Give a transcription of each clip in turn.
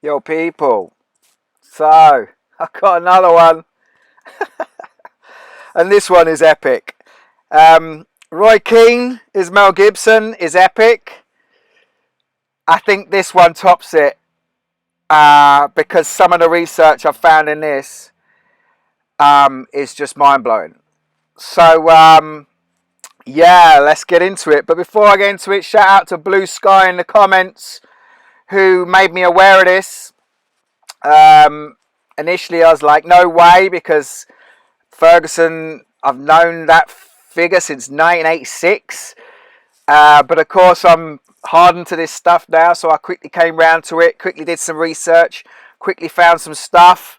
Yo, people. So, I've got another one, and this one is epic. Roy Keane is Mel Gibson is epic. I think this one tops it because some of the research I've found in this is just mind blowing. So, yeah, let's get into it. But before I get into it, shout out to Blue Sky in the comments who made me aware of this. Initially, I was like, no way, because Ferguson, I've known that figure since 1986. But of course, I'm hardened to this stuff now, so I quickly came round to it, quickly did some research, quickly found some stuff,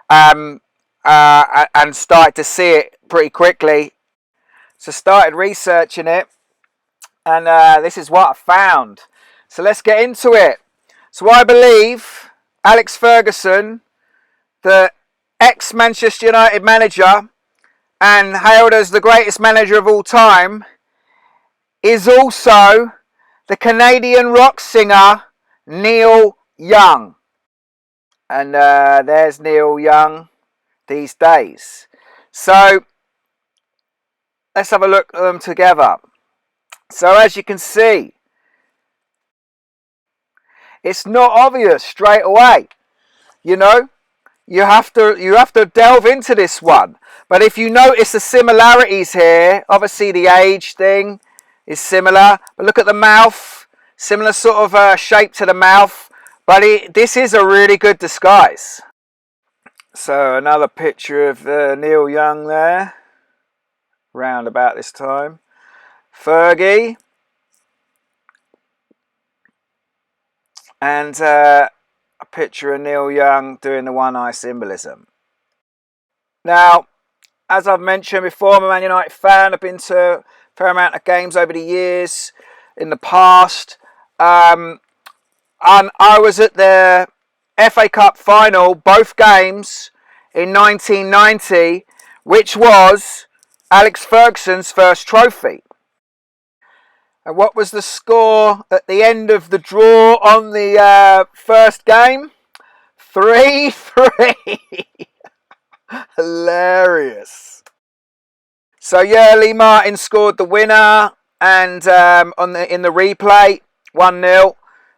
and started to see it pretty quickly. So started researching it, and this is what I found. So let's get into it. So I believe Alex Ferguson, the ex-Manchester United manager and hailed as the greatest manager of all time, is also the Canadian rock singer Neil Young. And there's Neil Young these days. So let's have a look at them together. So as you can see, it's not obvious straight away. You know, you have to delve into this one. But if you notice the similarities here, obviously the age thing is similar. But look at the mouth, similar sort of shape to the mouth. But this is a really good disguise. So another picture of Neil Young there, round about this time. Fergie. And a picture of Neil Young doing the one eye symbolism. Now, as I've mentioned before, I'm a Man United fan. I've been to a fair amount of games over the years in the past. And I was at the FA Cup final, both games, in 1990, which was Alex Ferguson's first trophy. And what was the score at the end of the draw on the first game? 3-3. Hilarious. So yeah, Lee Martin scored the winner, and in the replay, 1-0,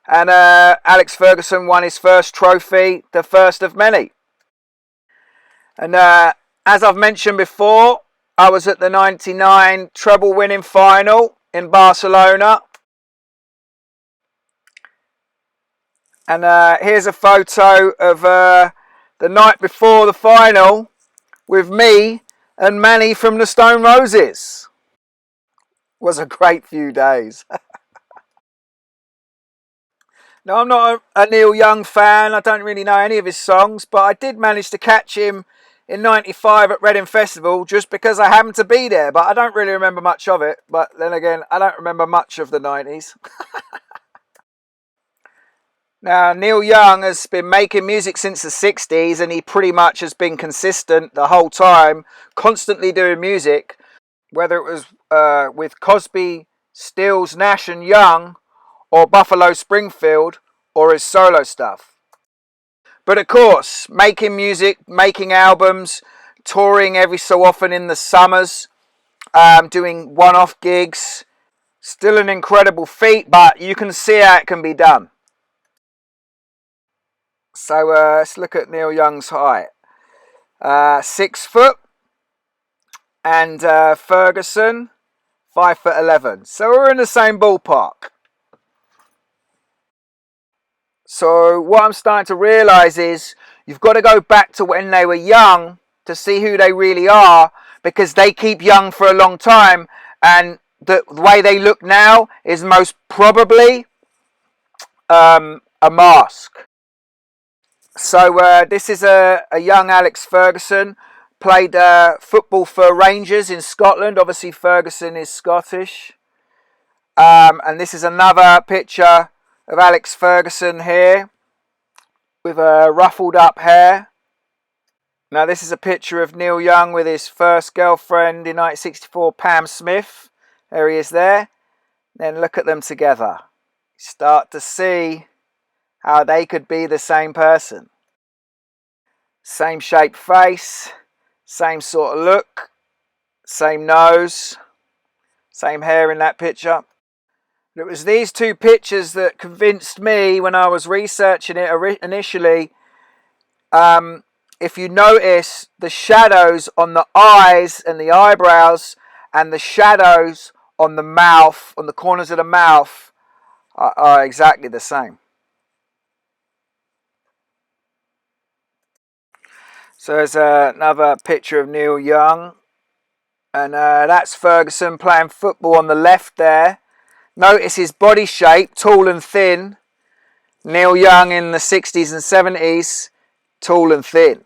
and Alex Ferguson won his first trophy, the first of many. And as I've mentioned before, I was at the 99 treble winning final in Barcelona. And here's a photo of the night before the final with me and Manny from the Stone Roses. Was a great few days. Now, I'm not a Neil Young fan. I don't really know any of his songs, but I did manage to catch him in 95 at Reading Festival just because I happened to be there, but I don't really remember much of it. But then again, I don't remember much of the 90s. Now, Neil Young has been making music since the 60s, and he pretty much has been consistent the whole time, constantly doing music, whether it was with Cosby, Stills, Nash and Young, or Buffalo Springfield, or his solo stuff. But of course, making music, making albums, touring every so often in the summers, doing one-off gigs, still an incredible feat, but you can see how it can be done. So let's look at Neil Young's height. 6 foot, and Ferguson 5'11". So we're in the same ballpark. So what I'm starting to realise is you've got to go back to when they were young to see who they really are, because they keep young for a long time, and the way they look now is most probably a mask. So this is a young Alex Ferguson, played football for Rangers in Scotland. Obviously Ferguson is Scottish. And this is another picture of Alex Ferguson here with ruffled up hair. Now this is a picture of Neil Young with his first girlfriend in 1964, Pam Smith. There he is there. Then look at them together. Start to see how they could be the same person. Same shaped face, same sort of look, same nose, same hair in that picture. It was these two pictures that convinced me when I was researching it initially. If you notice, the shadows on the eyes and the eyebrows and the shadows on the mouth, on the corners of the mouth, are exactly the same. So there's another picture of Neil Young. And that's Ferguson playing football on the left there. Notice his body shape, tall and thin. Neil Young in the 60s and 70s, tall and thin.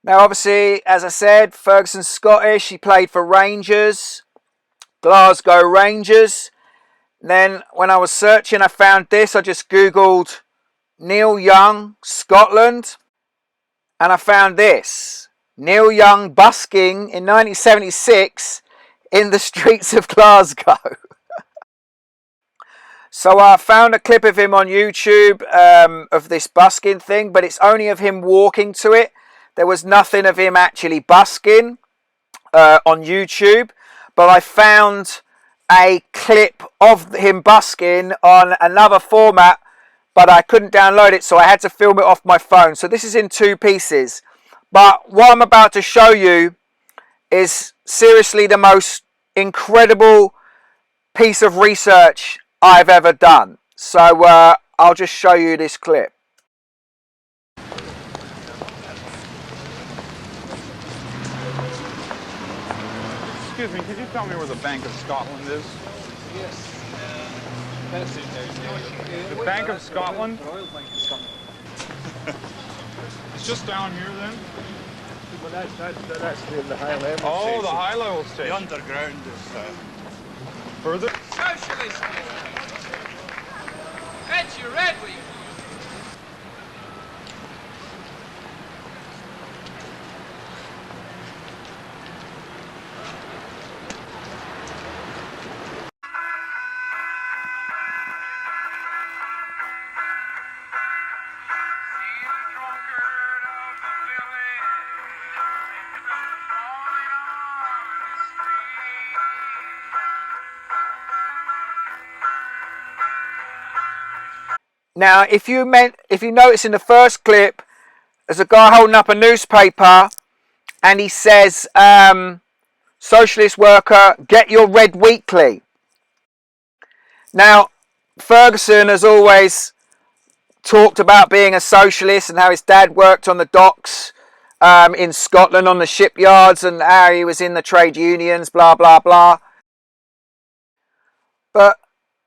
Now obviously, as I said, Ferguson's Scottish. He played for Rangers, Glasgow Rangers. Then when I was searching, I found this. I just Googled Neil Young, Scotland. And I found this. Neil Young busking in 1976 in the streets of Glasgow. So I found a clip of him on YouTube of this busking thing, but it's only of him walking to it. There was nothing of him actually busking on YouTube. But I found a clip of him busking on another format, but I couldn't download it, so I had to film it off my phone. So this is in two pieces. But what I'm about to show you is seriously the most incredible piece of research I've ever done. So I'll just show you this clip. Excuse me, could you tell me where the Bank of Scotland is? Yes. That's it down The Bank of Scotland? The Royal Bank of Scotland. It's just down here then? Well, that's the high level Oh, station. the high level The station. underground is Further? Socialist! That's your red week. Now, if you notice in the first clip, there's a guy holding up a newspaper, and he says, "Socialist worker, get your red weekly." Now, Ferguson has always talked about being a socialist and how his dad worked on the docks in Scotland on the shipyards and how he was in the trade unions, blah, blah, blah. But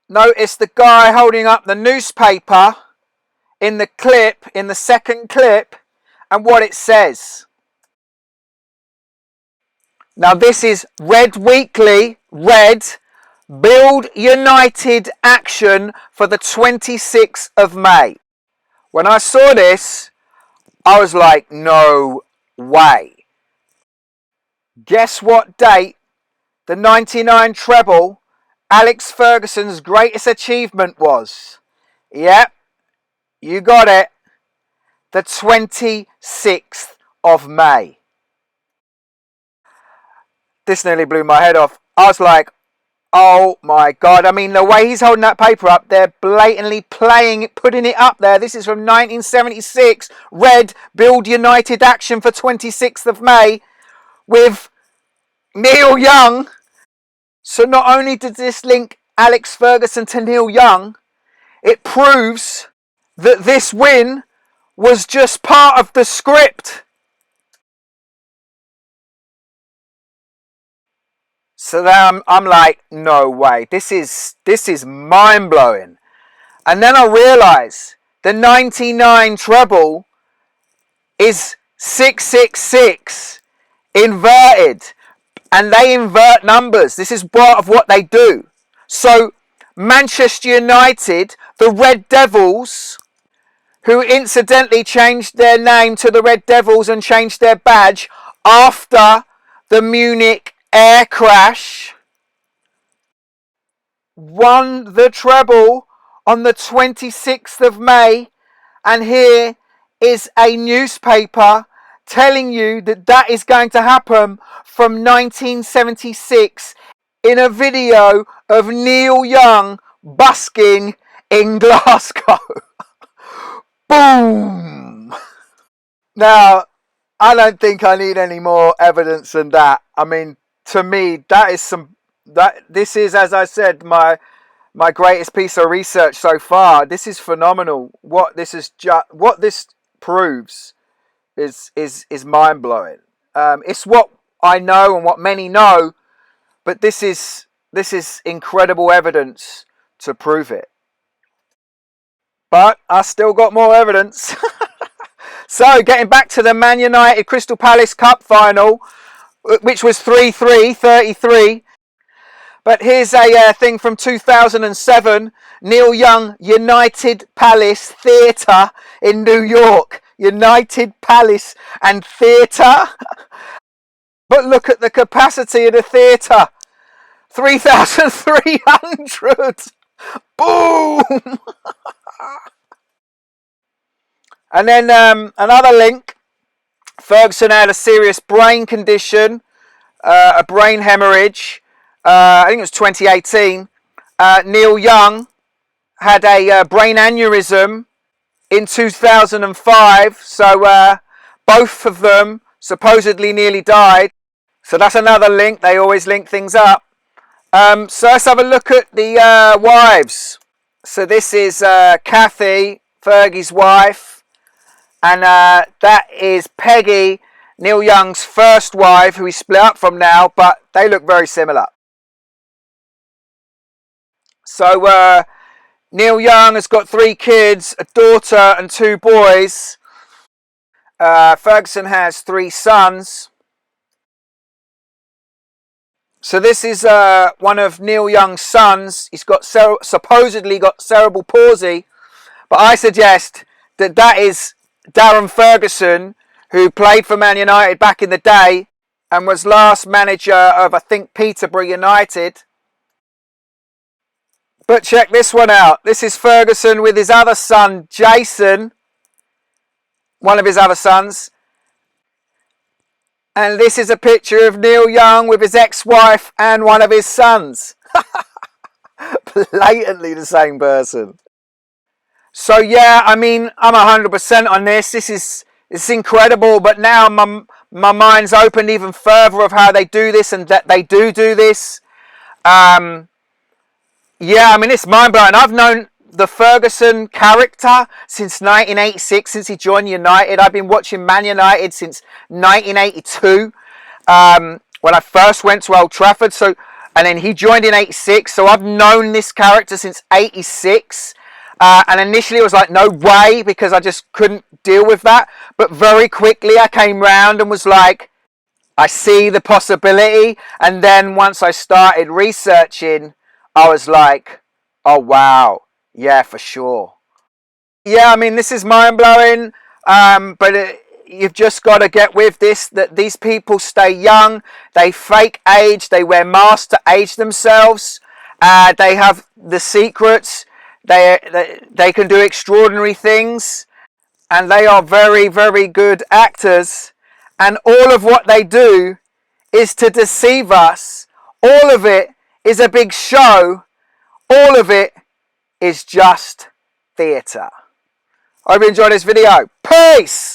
notice the guy holding up the newspaper in the clip, in the second clip, and what it says. Now this is Red Weekly, Red, Build United Action for the 26th of May. When I saw this, I was like, no way. Guess what date the 99 treble, Alex Ferguson's greatest achievement was? Yep, you got it. The 26th of May. This nearly blew my head off. I was like, oh my God. I mean, the way he's holding that paper up, they're blatantly putting it up there. This is from 1976. Red, Build United Action for 26th of May with Neil Young. So not only did this link Alex Ferguson to Neil Young, it proves that this win was just part of the script. So then I'm like, no way. This is mind-blowing. And then I realise the 99 treble is 666 inverted. And they invert numbers. This is part of what they do. So Manchester United, the Red Devils, who incidentally changed their name to the Red Devils and changed their badge after the Munich air crash, won the treble on the 26th of May, and here is a newspaper telling you that that is going to happen from 1976 in a video of Neil Young busking in Glasgow. Boom! Now, I don't think I need any more evidence than that. I mean, to me, this is, as I said, my greatest piece of research so far. This is phenomenal. What this proves is mind blowing. It's what I know and what many know, but this is incredible evidence to prove it. But I still got more evidence. So, getting back to the Man United Crystal Palace Cup final, which was 33. But here's a thing from 2007. Neil Young, United Palace Theatre in New York. United Palace and Theatre. But look at the capacity of the theatre. 3,300. Boom! And then another link. Ferguson had a serious brain condition, a brain hemorrhage. I think it was 2018. Neil Young had a brain aneurysm in 2005. So both of them supposedly nearly died. So that's another link. They always link things up. So let's have a look at the wives. So this is Kathy, Fergie's wife. And that is Peggy, Neil Young's first wife, who he split up from now, but they look very similar. So Neil Young has got 3 kids, a daughter and 2 boys. Ferguson has 3 sons. So this is one of Neil Young's sons. He's got supposedly got cerebral palsy, but I suggest that is Darren Ferguson, who played for Man United back in the day and was last manager of, I think, Peterborough United. But check this one out. This is Ferguson with his other son, Jason, one of his other sons. And this is a picture of Neil Young with his ex-wife and one of his sons. Blatantly the same person. So yeah, I mean, I'm 100% on this. It's incredible, but now my mind's opened even further of how they do this and that they do this. Yeah, I mean, it's mind-blowing. I've known the Ferguson character since 1986, since he joined United. I've been watching Man United since 1982, when I first went to Old Trafford. So, and then he joined in 86. So I've known this character since 86. And initially it was like, no way, because I just couldn't deal with that. But very quickly I came round and was like, I see the possibility. And then once I started researching, I was like, oh wow, yeah, for sure. Yeah, I mean, this is mind-blowing, but you've just got to get with this, that these people stay young, they fake age, they wear masks to age themselves, they have the secrets. They can do extraordinary things, and they are very, very good actors, and all of what they do is to deceive us. All of it is a big show. All of it is just theatre. I hope you enjoyed this video. Peace!